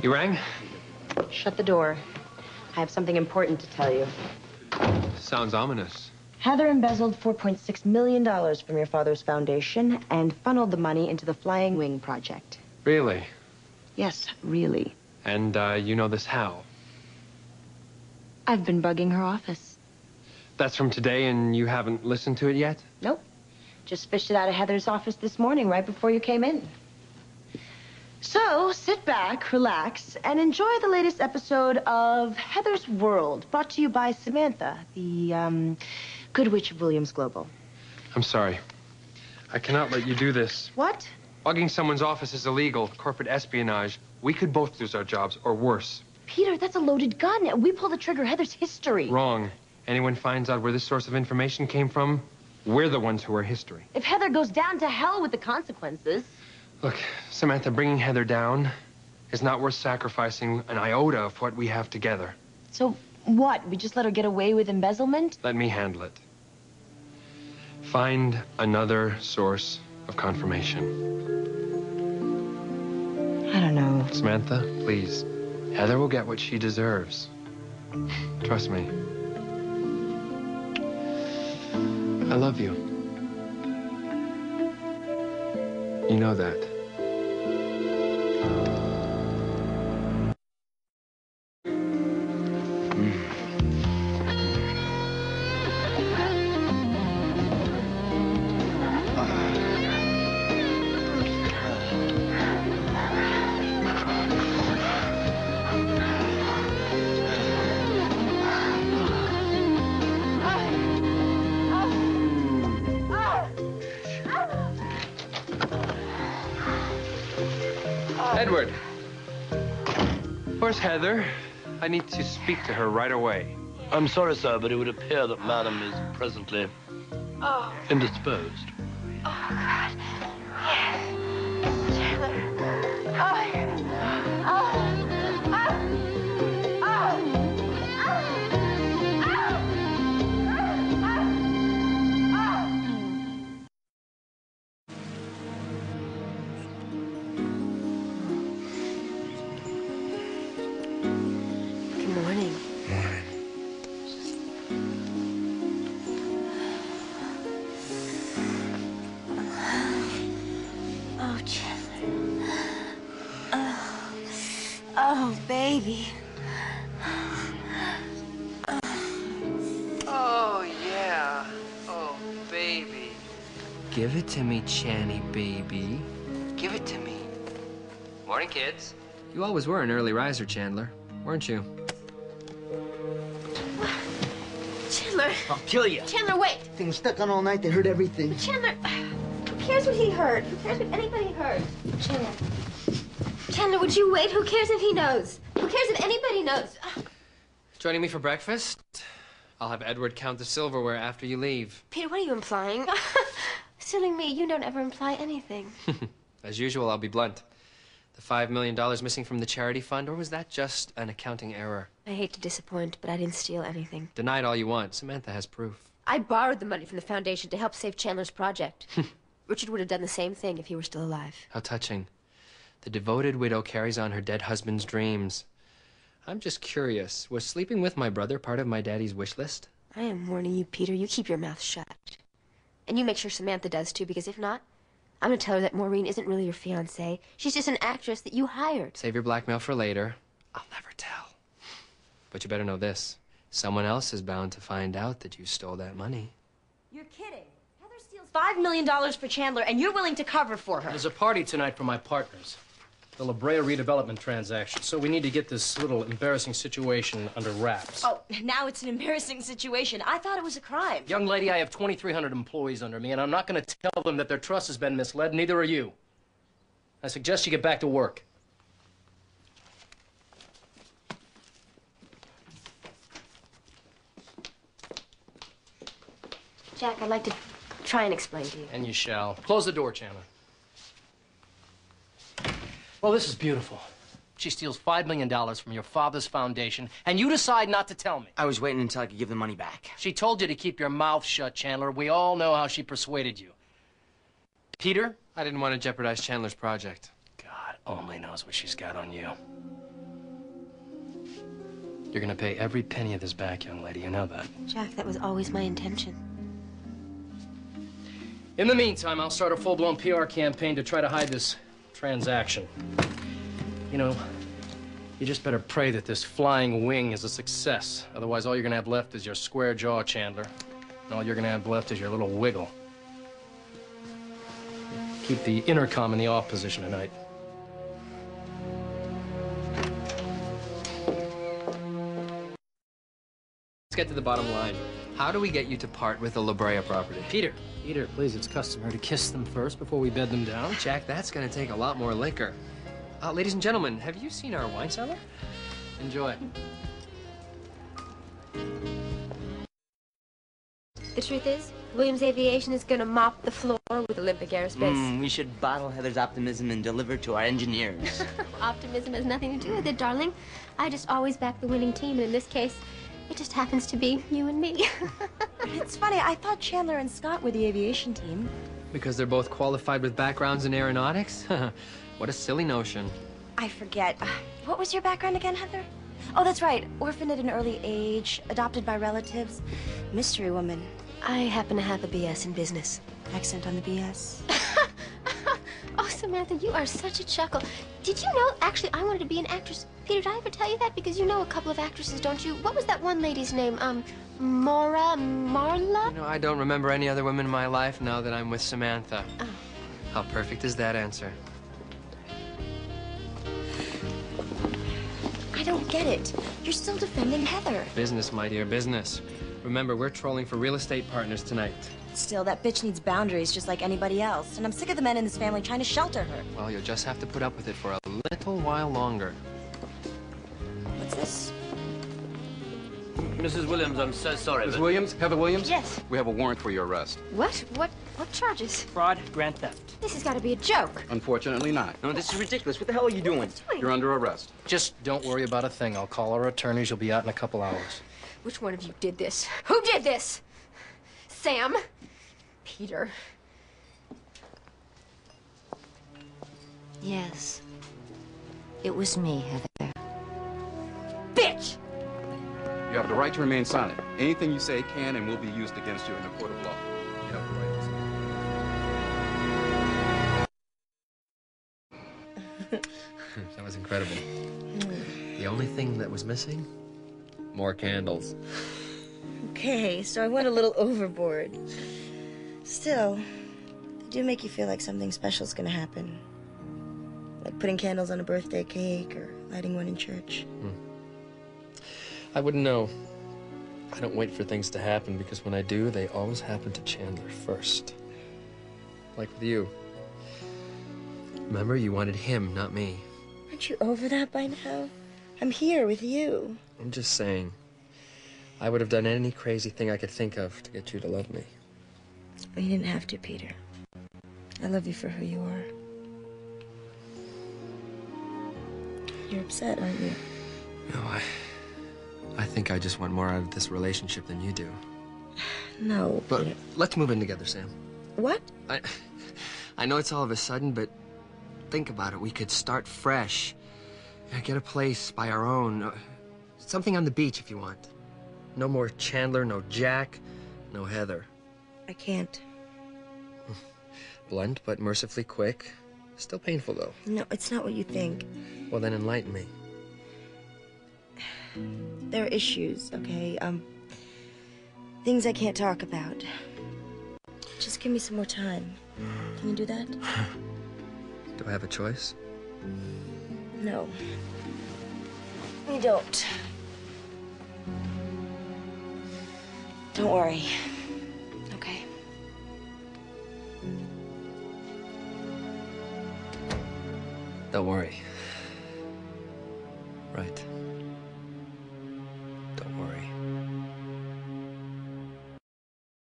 You rang? Shut the door. I have something important to tell you. Sounds ominous. Heather embezzled $4.6 million from your father's foundation and funneled the money into the Flying Wing project. Really? Yes, really. And you know this how? I've been bugging her office. That's from today and you haven't listened to it yet? Nope. Just fished it out of Heather's office this morning, right before you came in. So, sit back, relax, and enjoy the latest episode of Heather's World, brought to you by Samantha, the, Good Witch of Williams Global. I'm sorry. I cannot let you do this. What? Bugging someone's office is illegal. Corporate espionage. We could both lose our jobs, or worse. Peter, that's a loaded gun. We pull the trigger. Heather's history. Wrong. Anyone finds out where this source of information came from, we're the ones who are history. If Heather goes down, to hell with the consequences. Look, Samantha, bringing Heather down is not worth sacrificing an iota of what we have together. So what? We just let her get away with embezzlement? Let me handle it. Find another source of confirmation. I don't know. Samantha, please. Heather will get what she deserves. Trust me. I love you. You know that. Edward. Where's Heather? I need to speak to her right away. I'm sorry, sir, but it would appear that Madam is presently indisposed. Oh, God. Yes. Taylor. Good morning. Morning. Oh, Chandler. Oh, baby. Oh, yeah. Oh, baby. Give it to me, Channy baby. Give it to me. Morning, kids. You always were an early riser, Chandler, weren't you? Chandler. I'll kill you. Chandler, wait. They were stuck on all night. They heard everything. Chandler, who cares what he heard? Who cares what anybody heard? Chandler. Chandler, would you wait? Who cares if he knows? Who cares if anybody knows? Joining me for breakfast? I'll have Edward count the silverware after you leave. Peter, what are you implying? Silly me, you don't ever imply anything. As usual, I'll be blunt. The $5 million missing from the charity fund, or was that just an accounting error? I hate to disappoint, but I didn't steal anything. Deny it all you want. Samantha has proof. I borrowed the money from the foundation to help save Chandler's project. Richard would have done the same thing if he were still alive. How touching. The devoted widow carries on her dead husband's dreams. I'm just curious, was sleeping with my brother part of my daddy's wish list? I am warning you, Peter. You keep your mouth shut. And you make sure Samantha does, too, because if not, I'm going to tell her that Maureen isn't really your fiancée. She's just an actress that you hired. Save your blackmail for later. I'll never tell. But you better know this. Someone else is bound to find out that you stole that money. You're kidding. Heather steals $5 million for Chandler, and you're willing to cover for her. There's a party tonight for my partners. The La Brea redevelopment transaction, so we need to get this little embarrassing situation under wraps. Oh, now it's an embarrassing situation. I thought it was a crime. Young lady, I have 2,300 employees under me, and I'm not going to tell them that their trust has been misled, neither are you. I suggest you get back to work. Jack, I'd like to try and explain to you. And you shall. Close the door, Chandler. Well, this is beautiful. She steals $5 million from your father's foundation, and you decide not to tell me. I was waiting until I could give the money back. She told you to keep your mouth shut, Chandler. We all know how she persuaded you. Peter? I didn't want to jeopardize Chandler's project. God only knows what she's got on you. You're gonna pay every penny of this back, young lady. You know that. Jack, that was always my intention. In the meantime, I'll start a full-blown PR campaign to try to hide this transaction. You know, you just better pray that this flying wing is a success. Otherwise, all you're gonna have left is your square jaw, Chandler. And all you're gonna have left is your little wiggle. Keep the intercom in the off position tonight. Let's get to the bottom line. How do we get you to part with the La Brea property? Peter, please, it's customary to kiss them first before we bed them down. Jack, that's gonna take a lot more liquor. Ladies and gentlemen, have you seen our wine cellar? Enjoy. The truth is, Williams Aviation is gonna mop the floor with Olympic Aerospace. We should bottle Heather's optimism and deliver to our engineers. Optimism has nothing to do with it, darling. I just always back the winning team, and in this case, it just happens to be you and me. It's funny, I thought Chandler and Scott were the aviation team. Because they're both qualified with backgrounds in aeronautics? What a silly notion. I forget. What was your background again, Heather? Oh, that's right. Orphaned at an early age, adopted by relatives. Mystery woman. I happen to have a BS in business. Accent on the BS. Oh, Samantha, you are such a chuckle. Did you know, actually, I wanted to be an actress. Peter, did I ever tell you that? Because you know a couple of actresses, don't you? What was that one lady's name? Marla? You know, I don't remember any other women in my life now that I'm with Samantha. Oh. How perfect is that answer? I don't get it. You're still defending Heather. Business, my dear, business. Remember, we're trolling for real estate partners tonight. Still, that bitch needs boundaries just like anybody else. And I'm sick of the men in this family trying to shelter her. Well, you'll just have to put up with it for a little while longer. What's this? Mrs. Williams, I'm so sorry, Ms. but... Williams? Heather Williams? Yes. We have a warrant for your arrest. What? What charges? Fraud, grand theft. This has got to be a joke. Unfortunately not. No, this is ridiculous. What the hell are you doing? You're under arrest. Just don't worry about a thing. I'll call our attorneys. You'll be out in a couple hours. Which one of you did this? Who did this? Sam? Peter? Yes. It was me, Heather. Bitch! You have the right to remain silent. Anything you say can and will be used against you in a court of law. You have the right to speak. That was incredible. The only thing that was missing? More candles. Okay, so I went a little overboard. Still, they do make you feel like something special's gonna happen. Like putting candles on a birthday cake or lighting one in church. I wouldn't know. I don't wait for things to happen because when I do, they always happen to Chandler first. Like with you. Remember, you wanted him, not me. Aren't you over that by now? I'm here with you. I'm just saying. I would have done any crazy thing I could think of to get you to love me. You didn't have to, Peter. I love you for who you are. You're upset, aren't you? No, I think I just want more out of this relationship than you do. No, But Peter. let's move in together, Sam. What? I know it's all of a sudden, but think about it. We could start fresh. Get a place by our own. Something on the beach if you want. No more Chandler, no Jack, no Heather. I can't. Blunt, but mercifully quick. Still painful, though. No, it's not what you think. Well, then enlighten me. There are issues, okay? Things I can't talk about. Just give me some more time. Can you do that? Do I have a choice? No. You don't. Don't worry. Okay. Don't worry. Right.